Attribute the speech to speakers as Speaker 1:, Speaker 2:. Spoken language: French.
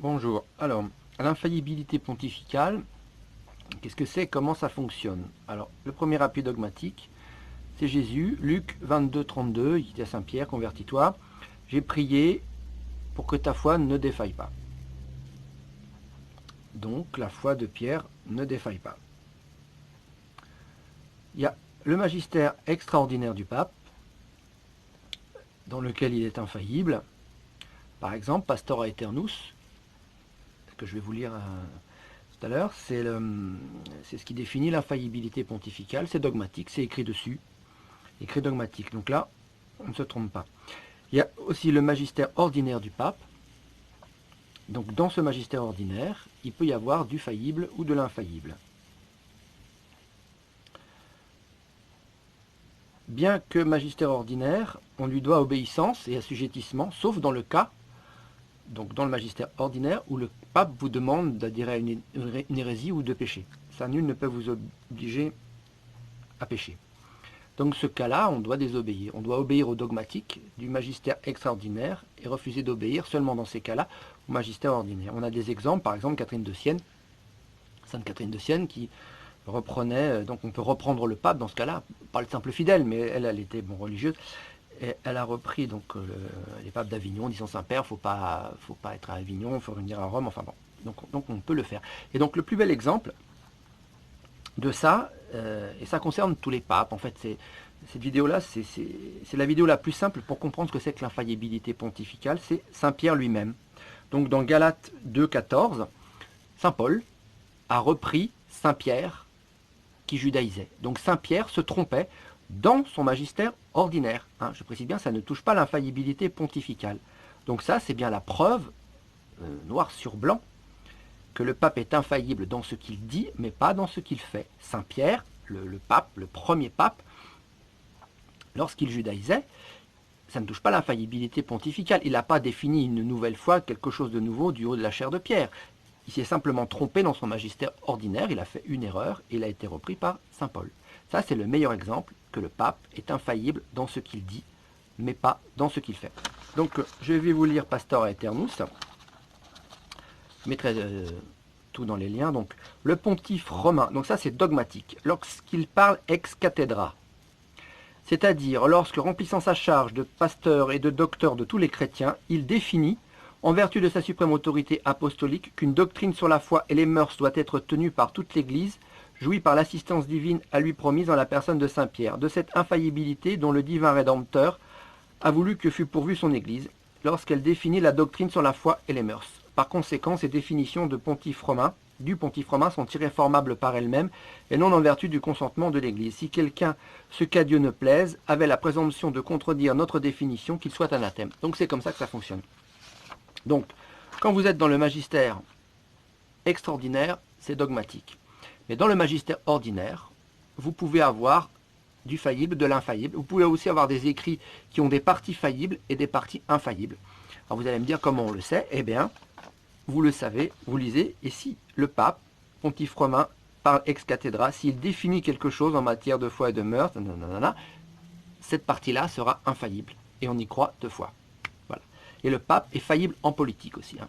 Speaker 1: Bonjour. Alors, l'infaillibilité pontificale, qu'est-ce que c'est? Comment ça fonctionne? Alors, le premier appui dogmatique, c'est Jésus, Luc 22, 32, il dit à Saint-Pierre, convertis-toi, j'ai prié pour que ta foi ne défaille pas. Donc, la foi de Pierre ne défaille pas. Il y a le magistère extraordinaire du pape, dans lequel il est infaillible. Par exemple, Pastora Aeternus, que je vais vous lire tout à l'heure, c'est ce qui définit l'infaillibilité pontificale, c'est dogmatique, c'est écrit dessus, écrit dogmatique. Donc là, on ne se trompe pas. Il y a aussi le magistère ordinaire du pape. Donc dans ce magistère ordinaire, il peut y avoir du faillible ou de l'infaillible. Bien que magistère ordinaire, on lui doit obéissance et assujettissement, sauf dans le cas, donc dans le magistère ordinaire, où le pape vous demande d'adhérer à une hérésie ou de pécher. Ça, nul ne peut vous obliger à pécher. Donc ce cas-là, on doit désobéir. On doit obéir au dogmatique du magistère extraordinaire et refuser d'obéir seulement dans ces cas-là au magistère ordinaire. On a des exemples, par exemple Catherine de Sienne, Sainte Catherine de Sienne, qui reprenait, donc on peut reprendre le pape dans ce cas-là, pas le simple fidèle, mais elle était religieuse, et elle a repris donc les papes d'Avignon, disant Saint-Père, faut pas être à Avignon, il faut revenir à Rome, enfin bon, donc on peut le faire. Et donc le plus bel exemple de ça, et ça concerne tous les papes, en fait, cette vidéo-là, c'est la vidéo la plus simple pour comprendre ce que c'est que l'infaillibilité pontificale, c'est Saint Pierre lui-même. Donc dans Galates 2,14, Saint Paul a repris Saint Pierre qui judaïsait. Donc Saint Pierre se trompait dans son magistère ordinaire. Hein, je précise bien, ça ne touche pas l'infaillibilité pontificale. Donc ça, c'est bien la preuve, noir sur blanc, que le pape est infaillible dans ce qu'il dit, mais pas dans ce qu'il fait. Saint Pierre, le pape, le premier pape, lorsqu'il judaïsait, ça ne touche pas l'infaillibilité pontificale. Il n'a pas défini une nouvelle fois quelque chose de nouveau du haut de la chair de Pierre. Il s'est simplement trompé dans son magistère ordinaire, il a fait une erreur et il a été repris par Saint Paul. Ça, c'est le meilleur exemple que le pape est infaillible dans ce qu'il dit, mais pas dans ce qu'il fait. Donc, je vais vous lire Pastora Aeternus. Je mettrai tout dans les liens. Donc, le pontife romain, donc ça c'est dogmatique, lorsqu'il parle ex cathedra, c'est-à-dire lorsque, remplissant sa charge de pasteur et de docteur de tous les chrétiens, il définit, en vertu de sa suprême autorité apostolique, qu'une doctrine sur la foi et les mœurs doit être tenue par toute l'Église, jouie par l'assistance divine à lui promise dans la personne de Saint Pierre, de cette infaillibilité dont le divin Rédempteur a voulu que fût pourvue son Église, lorsqu'elle définit la doctrine sur la foi et les mœurs. Par conséquent, ces définitions du pontife romain sont irréformables par elles-mêmes et non en vertu du consentement de l'Église. Si quelqu'un, ce qu'à Dieu ne plaise, avait la présomption de contredire notre définition, qu'il soit anathème. Donc c'est comme ça que ça fonctionne. Donc, quand vous êtes dans le magistère extraordinaire, c'est dogmatique. Mais dans le magistère ordinaire, vous pouvez avoir du faillible, de l'infaillible. Vous pouvez aussi avoir des écrits qui ont des parties faillibles et des parties infaillibles. Alors vous allez me dire comment on le sait. Eh bien, vous le savez, vous lisez, et si le pape, pontife romain, parle ex cathedra, s'il définit quelque chose en matière de foi et de mœurs, cette partie-là sera infaillible. Et on y croit 2 fois. Voilà. Et le pape est faillible en politique aussi. Hein.